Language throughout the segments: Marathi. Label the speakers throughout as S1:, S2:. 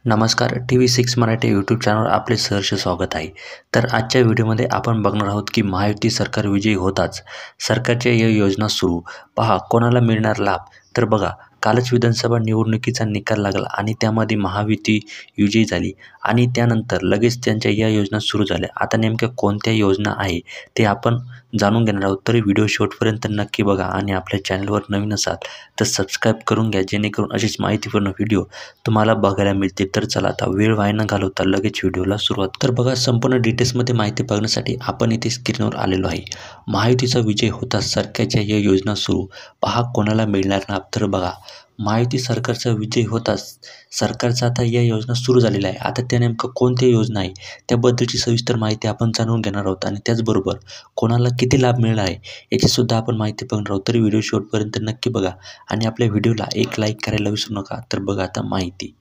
S1: नमस्कार TV6 मराठी यूट्यूब चॅनलवर आपले सहर्ष स्वागत आहे. तर आजच्या व्हिडिओमध्ये आपण बघणार आहोत की महायुती सरकार विजयी होताच सरकारच्या या योजना सुरू. पहा कोणाला मिळणार लाभ. तर बघा कालच विधानसभा निवडणुकीचा निकाल लागला आणि त्यामध्ये महायुती विजयी झाली आणि त्यानंतर लगेच त्यांच्या या योजना सुरू झाल्या. आता नेमक्या कोणत्या योजना आहे ते आपण जाणून घेणार आहोत. तरी व्हिडिओ शेवटपर्यंत नक्की बघा आणि आपल्या चॅनलवर नवीन असाल तर सबस्क्राईब करून घ्या, जेणेकरून अशीच माहितीपूर्ण व्हिडिओ तुम्हाला बघायला मिळतील. तर चला आता वेळ वाया न घालवता लगेच व्हिडिओला सुरुवात. तर बघा संपूर्ण डिटेल्समध्ये माहिती बघण्यासाठी आपण इथे स्क्रीनवर आलेलो आहे. महायुतीचा विजय होता सरकारच्या या योजना सुरू. पहा कोणाला मिळणार लाभ. तर बघा महायुती सरकारचा विजय होताच सरकारचा आता या योजना सुरू झालेल्या आहे. आता त्या नेमकं कोणत्या योजना आहे त्याबद्दलची सविस्तर माहिती आपण जाणून घेणार आहोत आणि त्याचबरोबर कोणाला किती लाभ मिळाला आहे याचीसुद्धा आपण माहिती बघणार आहोत. तरी व्हिडिओ शेवटपर्यंत नक्की बघा आणि आपल्या व्हिडिओला एक लाईक करायला विसरू नका. तर बघा आता माहिती.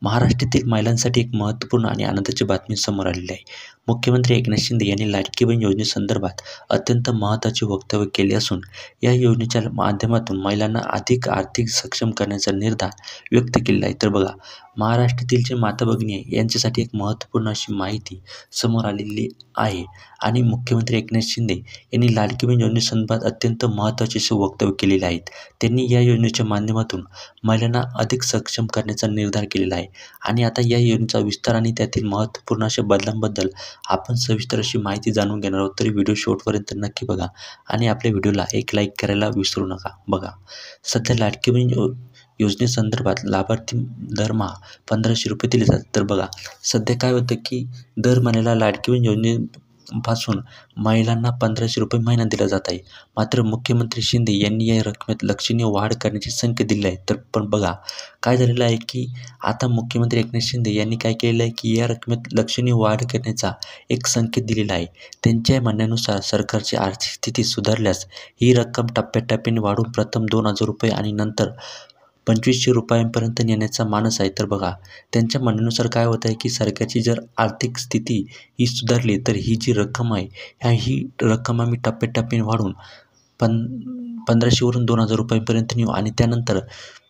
S1: महाराष्ट्रातील महिलांसाठी एक महत्त्वपूर्ण आणि आनंदाची बातमी समोर आलेली आहे. मुख्यमंत्री एकनाथ शिंदे यांनी लाडकी बहीण योजनेसंदर्भात अत्यंत महत्त्वाचे वक्तव्य केले असून या योजनेच्या माध्यमातून महिलांना अधिक आर्थिक सक्षम करण्याचा निर्धार व्यक्त केलेला आहे. तर बघा महाराष्ट्रातील जे माता भगिनी आहे यांच्यासाठी एक महत्त्वपूर्ण अशी माहिती समोर आलेली आहे आणि मुख्यमंत्री एकनाथ शिंदे यांनी लाडकी बहीण योजनेसंदर्भात अत्यंत महत्त्वाचे असे वक्तव्य केलेले आहेत. त्यांनी या योजनेच्या माध्यमातून महिलांना अधिक सक्षम करण्याचा निर्धार केलेला आहे आणि आता या योजनेचा विस्तार आणि त्यातील महत्त्वपूर्ण अशा बदलांबद्दल आपण सविस्तर अशी माहिती जाणून घेणार आहोत. तरी व्हिडिओ शेवटपर्यंत नक्की बघा आणि आपल्या व्हिडिओला एक लाईक करायला विसरू नका. बघा सध्या लाडकी बहीण योजनेसंदर्भात लाभार्थी दरमहा 1500 रुपये दिले जातात. तर बघा सध्या काय होतं की दर महिन्याला लाडकी बहीण योजनेपासून महिलांना 1500 रुपये महिना दिला जात आहे. मात्र मुख्यमंत्री शिंदे यांनी या रकमेत लक्षणीय वाढ करण्याचे संकेत दिले आहेत. तर पण बघा काय झालेलं आहे की आता मुख्यमंत्री एकनाथ शिंदे यांनी काय केलेलं आहे की या रकमेत लक्षणीय वाढ करण्याचा एक संकेत दिलेला आहे. त्यांच्या म्हणण्यानुसार सरकारची आर्थिक स्थिती सुधारल्यास ही रक्कम टप्प्याटप्प्याने वाढून प्रथम 2000 रुपये आणि नंतर 2500 रुपयांपर्यंत नेण्याचा मानस आहे. तर बघा त्यांच्या म्हणण्यानुसार काय होत आहे की सरकारची जर आर्थिक स्थिती ही सुधारली तर ही जी रक्कम आहे ही रक्कम आम्ही टप्प्याटप्प्याने वाढून 1500वरून 2000 रुपयांपर्यंत नेऊ आणि त्यानंतर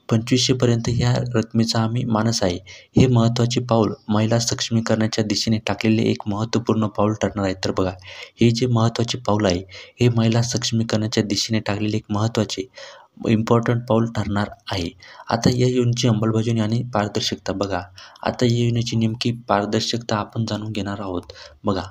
S1: 2500पर्यंत ह्या रकमेचा आम्ही मानस आहे. हे महत्त्वाचे पाऊल महिला सक्षमीकरणाच्या दिशेने टाकलेले एक महत्त्वपूर्ण पाऊल ठरणार आहे. तर बघा हे जे महत्त्वाचे पाऊल आहे हे महिला सक्षमीकरणाच्या दिशेने टाकलेले एक महत्त्वाचे इम्पॉर्टंट पाऊल ठरणार आहे. आता या योजनेची अंमलबजावणी आणि पारदर्शकता. बघा आता या योजनेची नेमकी पारदर्शकता आपण जाणून घेणार आहोत. बघा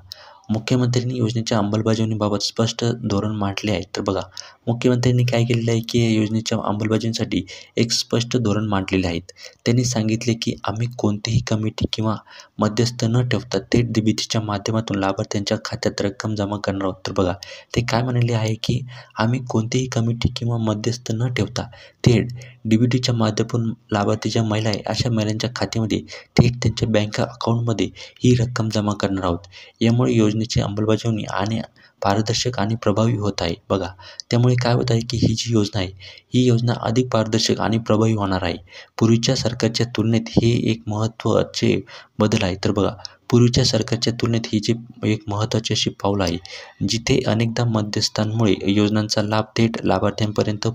S1: मुख्यमंत्र्यांनी योजनेच्या अंमलबजावणीबाबत स्पष्ट धोरण मांडले आहे. तर बघा मुख्यमंत्र्यांनी काय केलेलं आहे की या योजनेच्या अंमलबजावणीसाठी एक स्पष्ट धोरण मांडलेले आहेत. त्यांनी सांगितले की आम्ही कोणतीही कमिटी किंवा मध्यस्थ न ठेवता थेट DBTच्या माध्यमातून लाभार्थ्यांच्या खात्यात रक्कम जमा करणार आहोत. तर बघा ते काय म्हणाले आहे की आम्ही कोणतीही कमिटी किंवा मध्यस्थ न ठेवता थेट DBTच्या माध्यमातून लाभार्थी महिला आहे अशा महिलांच्या खात्यामध्ये थेट त्यांच्या बँक अकाउंटमध्ये ही रक्कम जमा करणार आहोत. यामुळे योजनेची अंमलबजावणी आणि पारदर्शक आणि प्रभावी होत आहे. बघा त्यामुळे काय होत आहे की ही जी योजना आहे ही योजना अधिक पारदर्शक आणि प्रभावी होणार आहे. पूर्वीच्या सरकारच्या तुलनेत हे एक महत्त्वाचे बदल आहे. तर बघा पूर्वीच्या सरकारच्या तुलनेत ही जी एक महत्त्वाची अशी पाऊल आहे जिथे अनेकदा मध्यस्थांमुळे योजनांचा लाभ थेट लाभार्थ्यांपर्यंत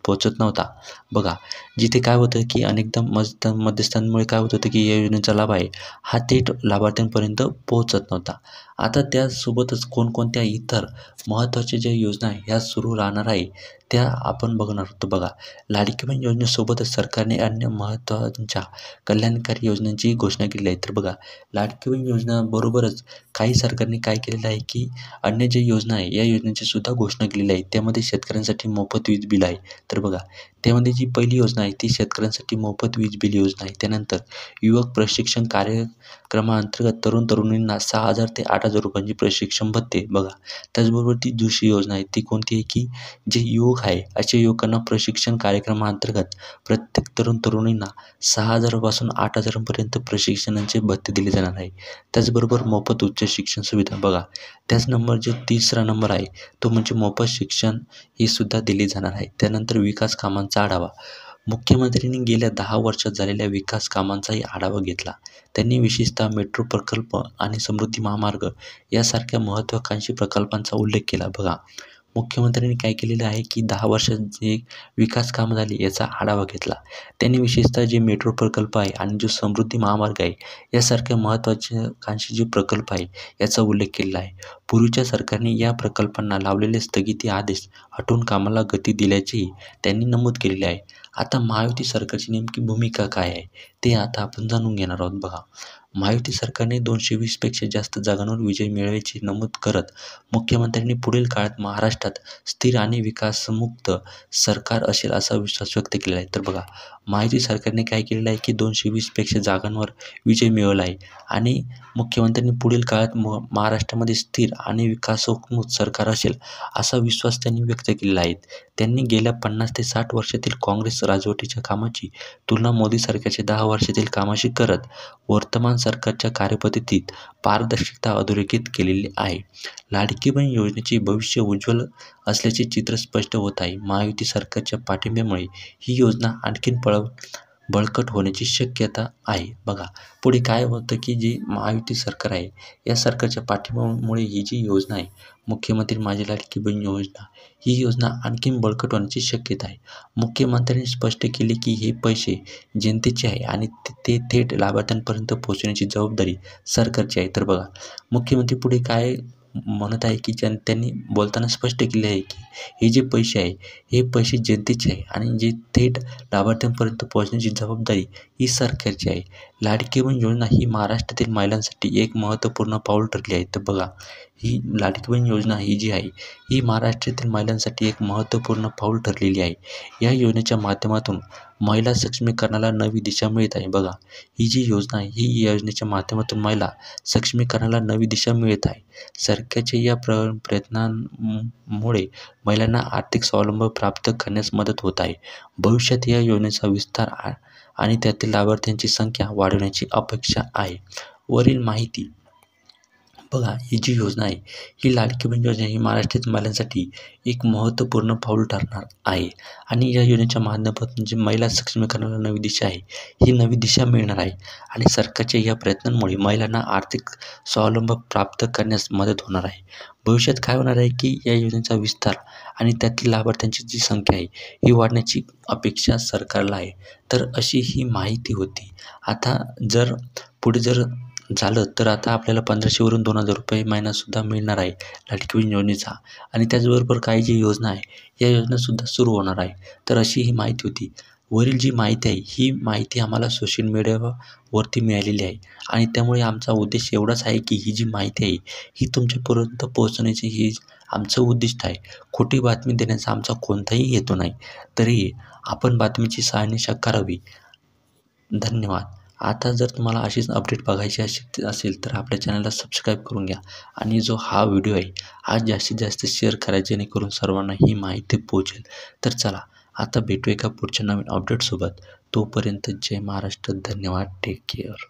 S1: पोहोचत नव्हता. बघा जिथे काय होतं की अनेकदा मध्यस्थांमुळे काय होत होतं की या योजनेचा लाभ आहे हा थेट लाभार्थ्यांपर्यंत पोहोचत नव्हता. आता त्यासोबतच कोणकोणत्या इतर महत्त्वाच्या ज्या योजना आहे ह्या सुरू राहणार आहे त्या आपण बघणार आहोत. बघा लाडकी बहीण योजनेसोबतच सरकारने अन्य महत्त्वाच्या कल्याणकारी योजनांची घोषणा केली आहे. तर बघा लाडकी बहीण योजनाबरोबरच काही सरकारने काय केलेलं आहे की अन्य ज्या योजना आहे या योजनेची सुद्धा घोषणा केलेली आहे. त्यामध्ये शेतकऱ्यांसाठी मोफत वीज बिल आहे. तर बघा त्यामध्ये जी पहिली योजना आहे ती शेतकऱ्यांसाठी मोफत वीज बिल योजना आहे. त्यानंतर युवक प्रशिक्षण कार्यक्रमाअंतर्गत तरुणींना 6000 ते 8000 रुपयांची प्रशिक्षण भत्ते. बघा त्याचबरोबर ती दुसरी योजना आहे ती कोणती आहे की जे युवक आहे अशा युवकांना प्रशिक्षण कार्यक्रमाअंतर्गत प्रत्येक तरुणींना 6000 पासून 8000पर्यंत प्रशिक्षणाचे भत्ते दिले जाणार आहे. त्याचबरोबर मोफत उच्च शिक्षण सुविधा. बघा त्याच नंबर जो तिसरा नंबर आहे तो म्हणजे मोफत शिक्षण ही सुद्धा दिली जाणार आहे. त्यानंतर विकास कामांचा आढावा. मुख्यमंत्र्यांनी गेल्या 10 वर्षात झालेल्या विकास कामांचाही आढावा घेतला. त्यांनी विशेषतः मेट्रो प्रकल्प आणि समृद्धी महामार्ग यासारख्या महत्त्वाकांक्षी प्रकल्पांचा उल्लेख केला. बघा मुख्यमंत्र्यांनी काय केलेलं आहे की 10 वर्षात जे विकास कामं झाली याचा आढावा घेतला. त्यांनी विशेषतः जे मेट्रो प्रकल्प आहे आणि जो समृद्धी महामार्ग आहे यासारख्या महत्त्वाकांक्षी जे प्रकल्प आहे याचा उल्लेख केलेला आहे. पूर्वीच्या सरकारने या प्रकल्पांना लावलेले स्थगिती आदेश हटवून कामाला गती दिल्याचेही त्यांनी नमूद केलेले आहे. आता महायुती सरकारची नेमकी भूमिका काय आहे ते आता आपण जाणून घेणार आहोत. बघा, महायुती सरकारने 220पेक्षा जास्त जागांवर विजय मिळवायचे नमूद करत मुख्यमंत्र्यांनी पुढील काळात महाराष्ट्रात स्थिर आणि विकासमुक्त सरकार असेल असा विश्वास व्यक्त केलेला आहे. तर बघा, महायुती सरकारने काय केलेलं आहे की 220पेक्षा जागांवर विजय मिळवला आहे आणि मुख्यमंत्र्यांनी पुढील काळात महाराष्ट्रामध्ये स्थिर आणि विकासोन्मुख सरकार असेल असा विश्वास त्यांनी व्यक्त केलेला आहे. त्यांनी गेल्या 50 ते 60 वर्षातील काँग्रेस राजवटीच्या कामाची तुलना मोदी सरकारच्या 10 वर्षातील कामाशी करत वर्तमान सरकारच्या कार्यपद्धतीत पारदर्शकता अधोरेखित केलेली आहे. लाडकी बहीण योजनेचे भविष्य उज्ज्वल असल्याचे चित्र स्पष्ट होत आहे. महायुती सरकारच्या पाठिंब्यामुळे ही योजना आणखीन बळकट होण्याची शक्यता आहे. बघा, पुढे काय होतं की जी महायुती सरकार आहे या सरकारच्या पाठिंब्यामुळे ही जी योजना आहे मुख्यमंत्री माझी लाडकी बहीण योजना, ही योजना आणखीन बळकट होण्याची शक्यता आहे. मुख्यमंत्र्यांनी स्पष्ट केले की हे पैसे जनतेचे आहे आणि ते थेट लाभार्थ्यांपर्यंत पोहोचवण्याची जबाबदारी सरकारची आहे. तर बघा, मुख्यमंत्री पुढे काय म्हणत आहे की त्यांनी बोलताना स्पष्ट केले आहे की हे जे पैसे आहे हे पैसे जनतेचे आहे आणि जे थेट लाभार्थ्यांपर्यंत पोहोचण्याची जबाबदारी ही सरकारची आहे. लाडकी बहीण योजना ही महाराष्ट्रातील महिलांसाठी एक महत्त्वपूर्ण पाऊल ठरली आहे. तर बघा, ही लाडकी बहीण योजना ही जी आहे ही महाराष्ट्रातील महिलांसाठी एक महत्त्वपूर्ण पाऊल ठरलेली आहे. या योजनेच्या माध्यमातून महिला सक्षमीकरणाला नवी दिशा मिळत आहे. बघा, ही जी योजना आहे ही योजनेच्या माध्यमातून महिला सक्षमीकरणाला नवी दिशा मिळत आहे. सरकारच्या या प्रयत्नांमुळे महिलांना आर्थिक स्वावलंबन प्राप्त करण्यास मदत होत आहे. भविष्यात या योजनेचा विस्तार आणि त्यातील लाभार्थ्यांची संख्या वाढवण्याची अपेक्षा आहे. वरील माहिती बघा, ही जी योजना आहे ही लाडकी बहीण योजना ही महाराष्ट्रातील महिलांसाठी एक महत्त्वपूर्ण पाऊल ठरणार आहे आणि या योजनेच्या माध्यमातून जी महिला सक्षमीकरणाला नवी दिशा आहे ही नवी दिशा मिळणार आहे आणि सरकारच्या या प्रयत्नांमुळे महिलांना आर्थिक स्वावलंबन प्राप्त करण्यास मदत होणार आहे. भविष्यात काय होणार आहे की या योजनेचा विस्तार आणि त्यातील लाभार्थ्यांची जी संख्या आहे ही वाढण्याची अपेक्षा सरकारला आहे. तर अशी ही माहिती होती. आता पुढे झालं तर आता आपल्याला 1500वरून 2000 रुपये महिनासुद्धा मिळणार आहे लाडकी बहीण योजनेचा आणि त्याचबरोबर काही जी योजना आहे या योजनासुद्धा सुरू होणार आहे. तर अशी ही माहिती होती. वरील जी माहिती आहे ही माहिती आम्हाला सोशल मीडियावरती मिळालेली आहे आणि त्यामुळे आमचा उद्देश एवढाच आहे की ही जी माहिती आहे ही तुमच्यापर्यंत पोहोचण्याची ही आमचं उद्दिष्ट आहे. खोटी बातमी देण्याचा आमचा कोणताही हेतू नाही. तरीही आपण बातमीची शहानिशा करावी. धन्यवाद. आता जर तुम्हाला अशीच अपडेट बघायची असेल तर आपल्या चॅनलला सबस्क्राईब करून घ्या आणि जो हा व्हिडिओ आहे हा जास्तीत जास्त शेअर करा जेणेकरून सर्वांना ही माहिती पोहोचेल. तर चला, आता भेटू एका पुढच्या नवीन अपडेटसोबत. तोपर्यंत जय महाराष्ट्र. धन्यवाद. Take care.